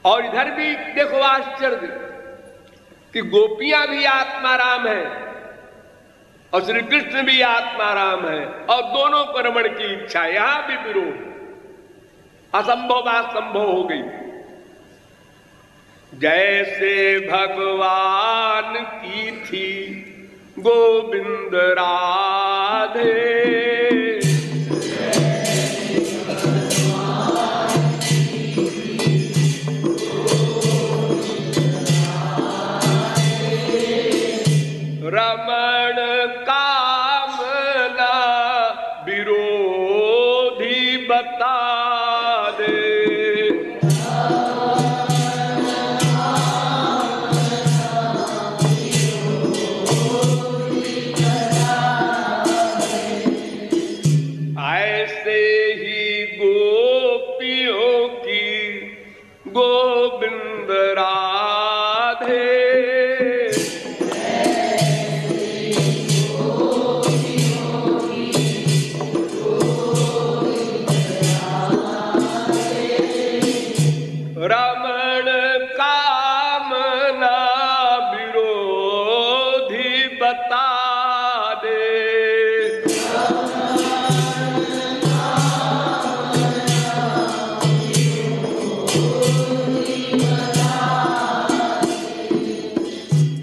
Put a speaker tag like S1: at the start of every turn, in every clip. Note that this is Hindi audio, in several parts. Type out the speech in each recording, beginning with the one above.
S1: और इधर भी देखो आश्चर्य कि गोपियां भी आत्माराम है और श्री कृष्ण भी आत्माराम है और दोनों को रमण की इच्छा, यहां भी विरोध, असंभव बात संभव हो गई। जैसे भगवान की थी गोविंद राधे, रमण कामना विरोधी बता दे। ऐसे ही गोपियों की गोविंद राधे, रमण कामना विरोधी बता दे।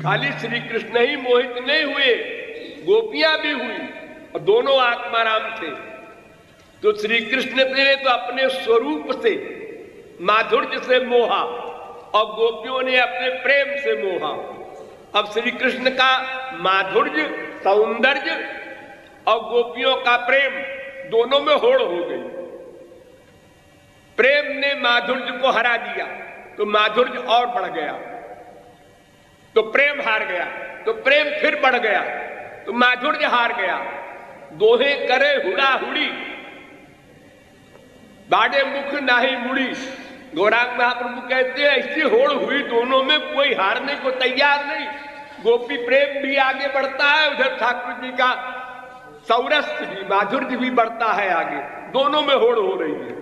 S1: खाली श्री कृष्ण ही मोहित नहीं हुए, गोपियां भी हुई और दोनों आत्माराम थे। तो श्री कृष्ण ने तो अपने स्वरूप से माधुर्य से मोहा और गोपियों ने अपने प्रेम से मोहा। अब श्री कृष्ण का माधुर्य, सौंदर्य और गोपियों का प्रेम दोनों में होड़ हो गई। प्रेम ने माधुर्य को हरा दिया तो माधुर्य और बढ़ गया, तो प्रेम हार गया, तो प्रेम फिर बढ़ गया, तो माधुर्य हार गया। दोहे करे हुड़ा हुड़ी, बाड़े मुख नाही मुड़ी। गौरांग महाप्रभु कहते हैं ऐसी होड़ हुई दोनों में, कोई हारने को तैयार नहीं। गोपी प्रेम भी आगे बढ़ता है, उधर ठाकुर जी का सौरस्य भी, माधुर्य भी बढ़ता है आगे, दोनों में होड़ हो रही है।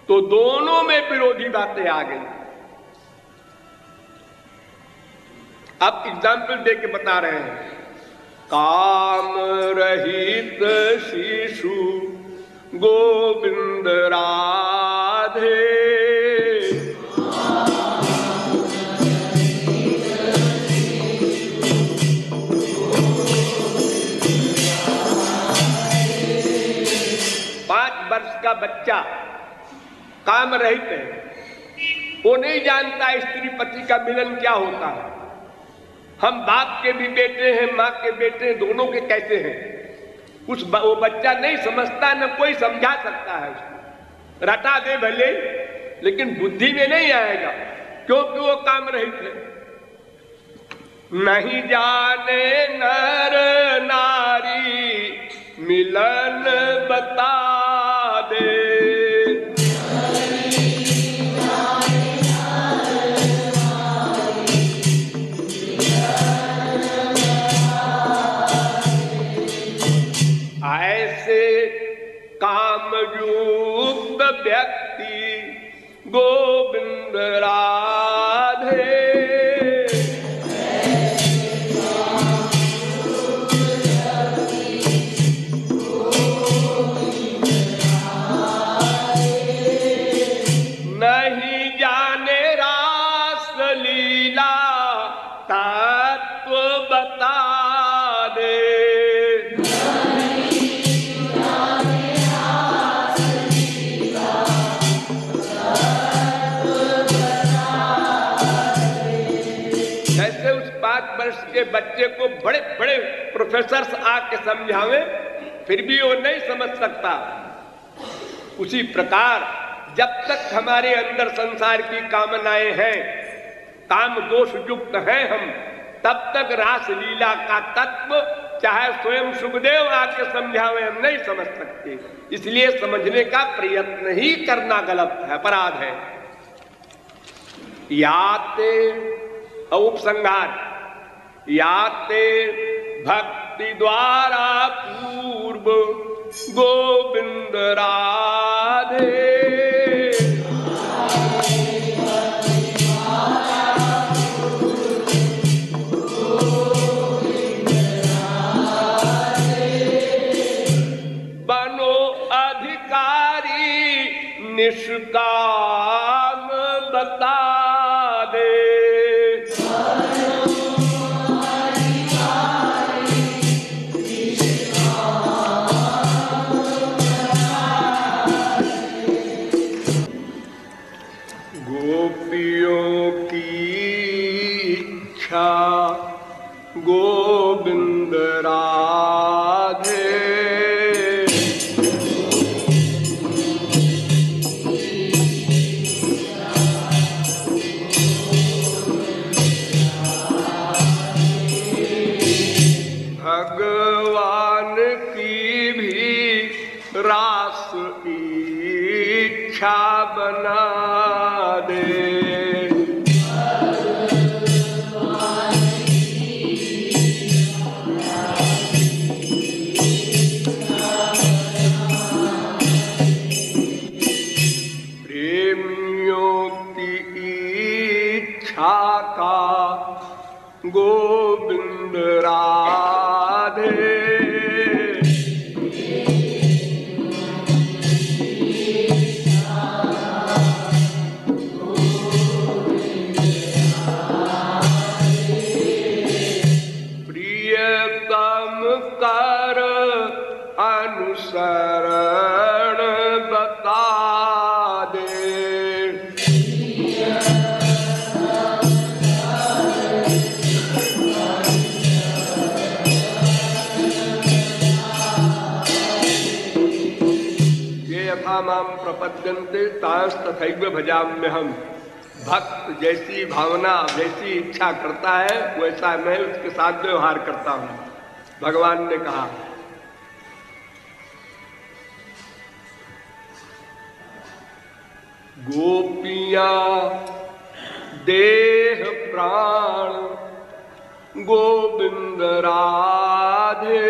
S1: तो दोनों में विरोधी बातें आ गई। अब एग्जाम्पल दे के बता रहे हैं। काम रहित शिशु गोविंद राधे, का बच्चा काम रहित है, वो नहीं जानता स्त्री पति का मिलन क्या होता है। हम बाप के भी बेटे हैं, माँ के बेटे हैं, दोनों के कैसे हैं वो बच्चा नहीं समझता, न कोई समझा सकता है उसको। रटा दे भले, लेकिन बुद्धि में नहीं आएगा, क्योंकि वो काम रहित है। नहीं जाने नर नारी मिलन बता दे, ऐसे कामयुक्त व्यक्ति गोविंद राधे, नहीं जाने रास लीला तत्व बता दे, के बच्चे को बड़े बड़े प्रोफेसर्स आके समझावे फिर भी वो नहीं समझ सकता। उसी प्रकार जब तक हमारे अंदर संसार की कामनाएं हैं, काम दोष युक्त हैं हम, तब तक रास लीला का तत्व चाहे स्वयं सुखदेव आके समझावे हम नहीं समझ सकते। इसलिए समझने का प्रयत्न ही करना गलत है, अपराध है। याते उपसंहार, याते भक्ति द्वारा पूर्व गोविंद राधे, बता दे। गोपियों की इच्छा गोविंद राधे, भगवान की भी रास इच्छा बना दे। प्रेमियों की इच्छा का गोविंद राधे, प्रियतम कर अनुसरण बता दे। ये यथा माम प्रपद्यन्ते तांस्तथैव भजाम्यहम्। भक्त जैसी भावना जैसी इच्छा करता है वैसा मैं उसके साथ व्यवहार करता हूं, भगवान ने कहा। गोपियां देह प्राण गोविंद राधे,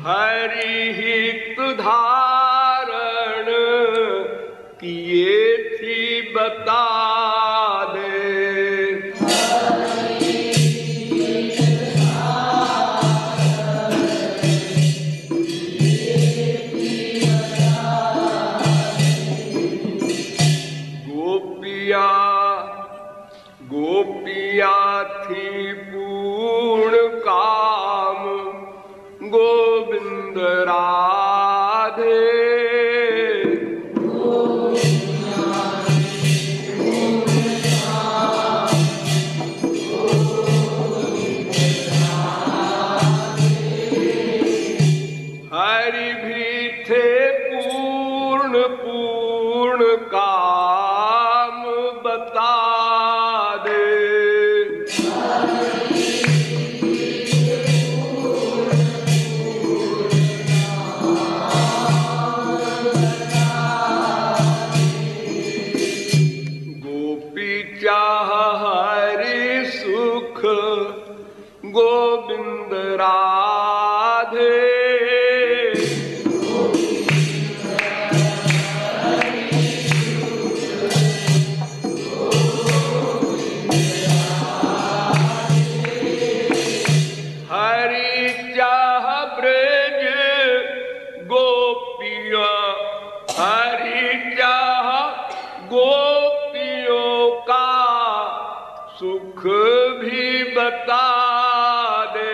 S1: हरि हित धारण किए थी बता दे। गोपिया थी पूर्ण काम गोविंद राधे, हरि भी थे पूर्ण पूर्ण काम बता दे। चाह हरि सुख गोविंद राधे, हरि चाह ब्रज गोपिया, हरि चाह गोपियों का सुख भी बता दे।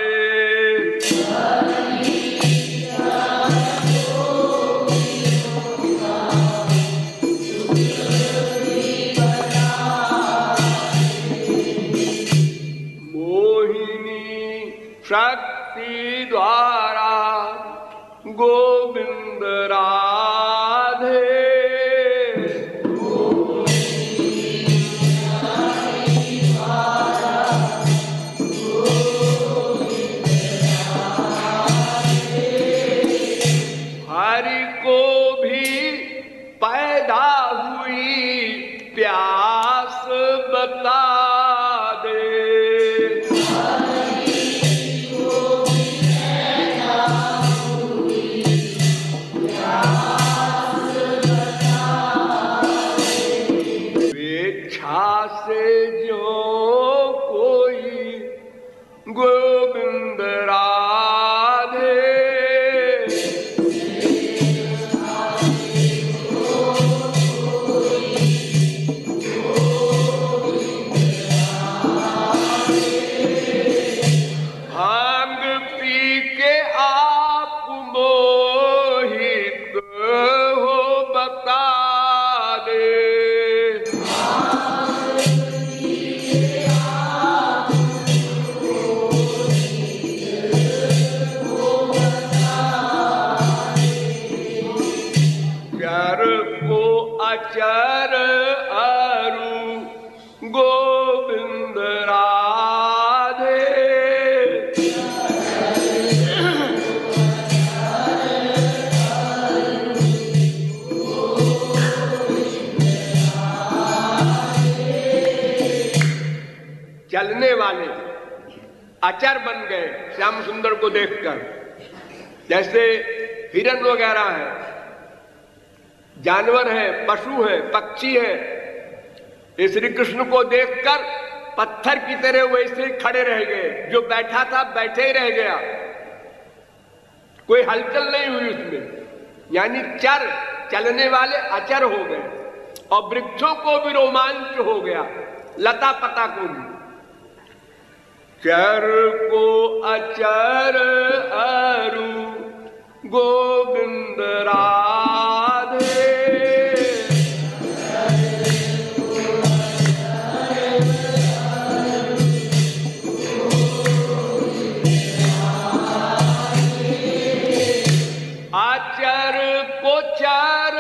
S1: मोहिनी शक्ति द्वारा गोविंद राधे, हरि को भी पैदा हुई प्यास बता दे। चलने वाले अचर बन गए श्याम सुंदर को देखकर। जैसे हिरण वगैरह है, जानवर है, पशु है, पक्षी है, ये श्री कृष्ण को देखकर पत्थर की तरह वैसे ही खड़े रह गए। जो बैठा था बैठे ही रह गया, कोई हलचल नहीं हुई उसमें। यानी चलने वाले अचर हो गए और वृक्षों को भी रोमांच हो गया, लता पता को भी। चर को अचर अरु गोविंद राधे, आचर को चर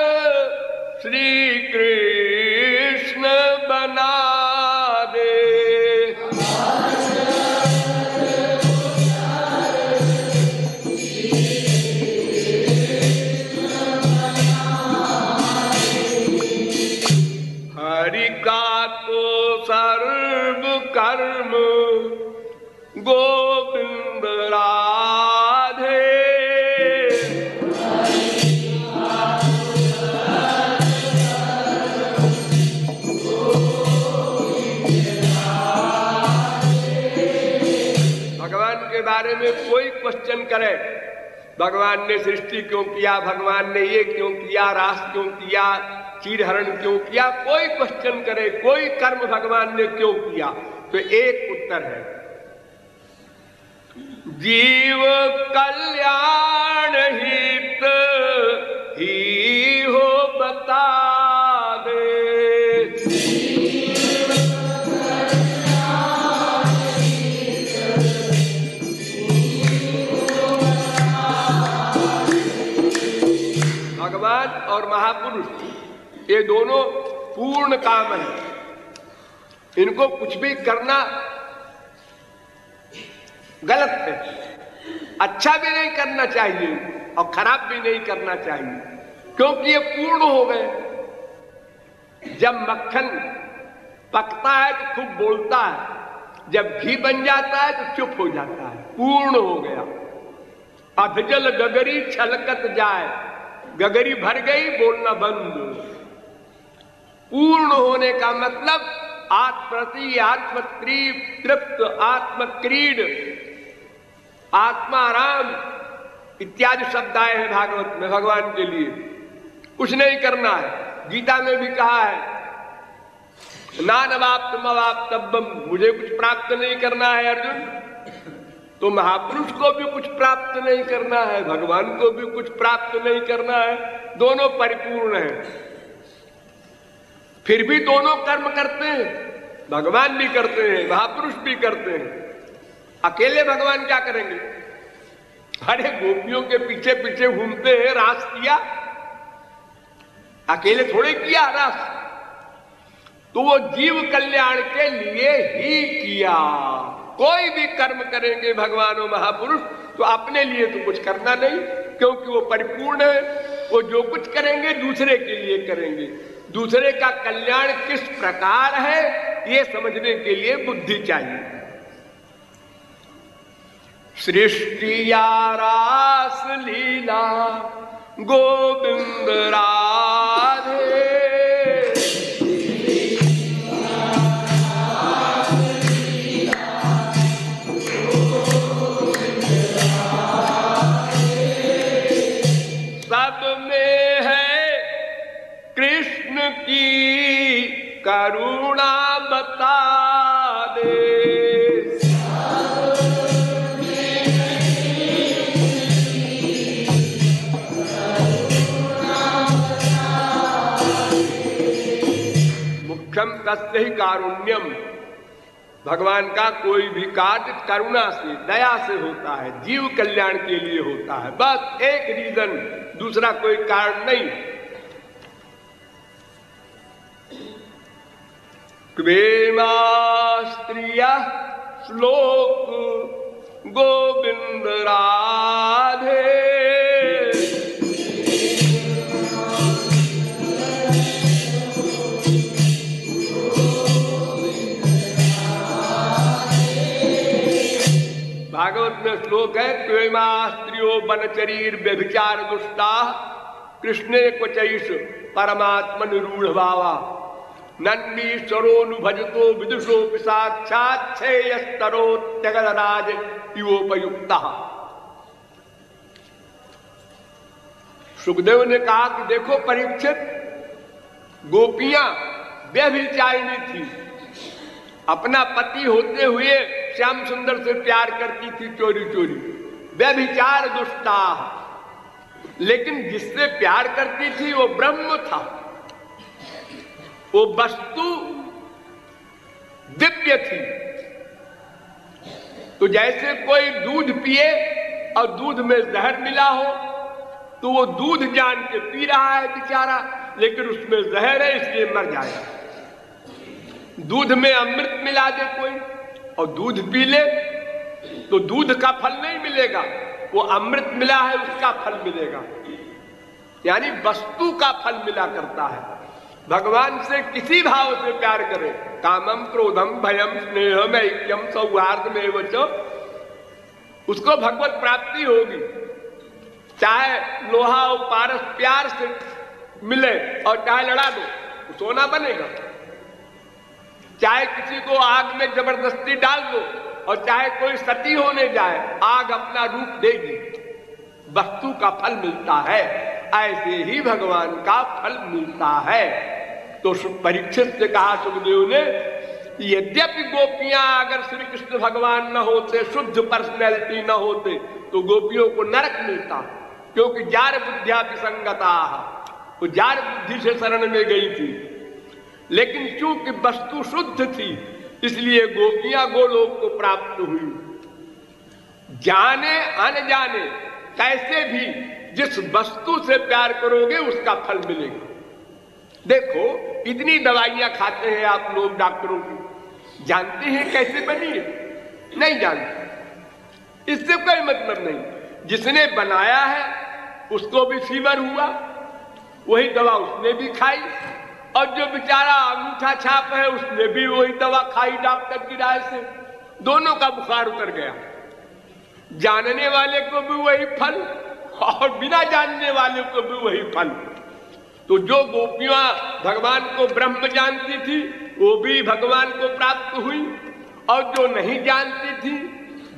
S1: श्री कृष्ण बना दे। हरि का तो सर्व कर्म गोविंद राधे, बारे में कोई क्वेश्चन करे, भगवान ने सृष्टि क्यों किया, भगवान ने ये क्यों किया, रास क्यों किया, चीरहरण क्यों किया, कोई क्वेश्चन करे, कोई कर्म भगवान ने क्यों किया, तो एक उत्तर है, जीव कल्याण हित ही हो बता दे। भगवान और महापुरुष ये दोनों पूर्ण काम है, इनको कुछ भी करना गलत है, अच्छा भी नहीं करना चाहिए और खराब भी नहीं करना चाहिए, क्योंकि ये पूर्ण हो गए। जब मक्खन पकता है तो खूब बोलता है, जब घी बन जाता है तो चुप हो जाता है, पूर्ण हो गया। अधजल गगरी छलकत जाए, गगरी भर गई बोलना बंद। पूर्ण होने का मतलब आत्मप्रति, आत्मतृप्त, आत्मक्रीड, आत्माराम इत्यादि शब्द आए हैं भागवत में भगवान के लिए। कुछ नहीं करना है, गीता में भी कहा है नानवाप्तमवाप्तव्यम, मुझे कुछ प्राप्त नहीं करना है अर्जुन, तो महापुरुष को भी कुछ प्राप्त नहीं करना है, भगवान को भी कुछ प्राप्त नहीं करना है, दोनों परिपूर्ण हैं। फिर भी दोनों कर्म करते हैं, भगवान भी करते हैं, महापुरुष भी करते हैं। अकेले भगवान क्या करेंगे? अरे गोपियों के पीछे पीछे घूमते हैं, रास किया, अकेले थोड़े किया रास, तो वो जीव कल्याण के लिए ही किया। कोई भी कर्म करेंगे भगवान और महापुरुष तो अपने लिए तो कुछ करना नहीं, क्योंकि वो परिपूर्ण है, वो जो कुछ करेंगे दूसरे के लिए करेंगे। दूसरे का कल्याण किस प्रकार है ये समझने के लिए बुद्धि चाहिए। सृष्टि या रास लीला गोविंद राधे, सब में है कृष्ण की करुणा बता दे। मुख्यम तस्य ही कारुण्यम, भगवान का कोई भी कार्य करुणा से, दया से होता है, जीव कल्याण के लिए होता है, बस एक रीजन, दूसरा कोई कारण नहीं। प्रेमास्त्रिया श्लोक गोविंद राधे, भागवत में श्लोक है, क्वेमा स्त्रियो बनचरीर व्यभिचार दुष्टा कृष्णे क्वचैष परमात्मन रूढ़ भावा नन्नीश्वरोनुभजतो विदुषो साक्षात् छेयस्तरो त्यगराज युवोपयुक्ता। सुखदेव ने कहा कि देखो परीक्षित, गोपियां व्यभिचारिणी थी, अपना पति होते हुए श्याम सुंदर से प्यार करती थी चोरी चोरी, व्यभिचार दुष्टा। लेकिन जिससे प्यार करती थी वो ब्रह्म था, वो वस्तु दिव्य थी। तो जैसे कोई दूध पिए और दूध में जहर मिला हो तो वो दूध जान के पी रहा है बेचारा, लेकिन उसमें जहर है इसलिए मर जाएगा। दूध में अमृत मिला दे कोई और दूध पी ले तो दूध का फल नहीं मिलेगा, वो अमृत मिला है उसका फल मिलेगा। यानी वस्तु का फल मिला करता है। भगवान से किसी भाव से प्यार करे, कामम क्रोधम भयम स्नेहम ऐक्यम सौहार्दमेव च, उसको भगवत प्राप्ति होगी। चाहे लोहा और पारस प्यार से मिले और चाहे लड़ा दो तो सोना बनेगा, चाहे किसी को आग में जबरदस्ती डाल दो और चाहे कोई सती होने जाए, आग अपना रूप देगी, वस्तु का फल मिलता है। ऐसे ही भगवान का फल मिलता है। तो परीक्षित से कहा सुखदेव ने, यद्यपि गोपियां अगर श्री कृष्ण भगवान न होते, शुद्ध पर्सनैलिटी न होते, तो गोपियों को नरक मिलता, क्योंकि जार बुद्धिया विसंगता, वो जार बुद्धि से शरण में गई थी। लेकिन चूंकि वस्तु शुद्ध थी इसलिए गोपियां गोलोक को प्राप्त हुई। जाने अनजाने कैसे भी जिस वस्तु से प्यार करोगे उसका फल मिलेगा। देखो इतनी दवाइयां खाते हैं आप लोग डॉक्टरों की, जानते हैं कैसे बनी है? नहीं जानते। इससे कोई मतलब नहीं। जिसने बनाया है उसको भी फीवर हुआ, वही दवा उसने भी खाई, और जो बेचारा अंगूठा छाप है उसने भी वही दवा खाई डॉक्टर की राय से, दोनों का बुखार उतर गया। जानने वाले को भी वही फल और बिना जानने वाले को भी वही फल। तो जो गोपियां भगवान को ब्रह्म जानती थी वो भी भगवान को प्राप्त हुई, और जो नहीं जानती थी,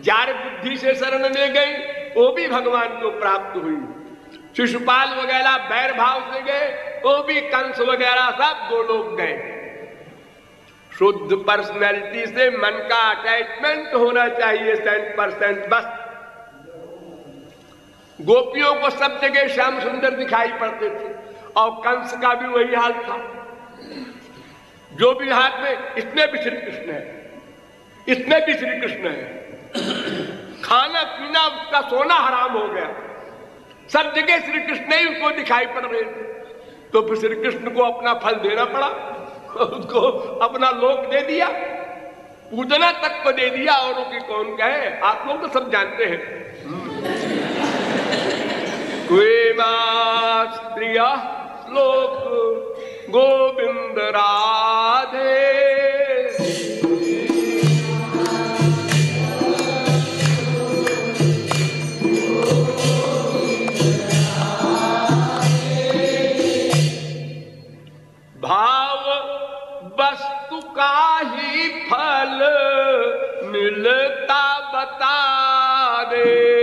S1: जार बुद्धि से शरण में गई, वो भी भगवान को प्राप्त हुई। शिशुपाल वगैरह बैर भाव से गए, वो भी कंस वगैरह सब गोलोक गए। शुद्ध पर्सनैलिटी से मन का अटैचमेंट होना चाहिए 100% बस। गोपियों को सब जगह श्याम सुंदर दिखाई पड़ते थे और कंस का भी वही हाल था। जो भी हाथ में, इसमें भी श्री कृष्ण है, इसमें भी श्री कृष्ण है। खाना पीना उसका सोना हराम हो गया, सब जगह श्री कृष्ण ही उसको दिखाई पड़ रहे थे। तो फिर श्री कृष्ण को अपना फल देना पड़ा, उसको अपना लोक दे दिया, पूजना तक को दे दिया, औरों की कौन कहे, आप लोग तो सब जानते हैं। स्त्रिया श्लोक गोविंद राधे, भाव वस्तु का ही फल मिलता बता दे।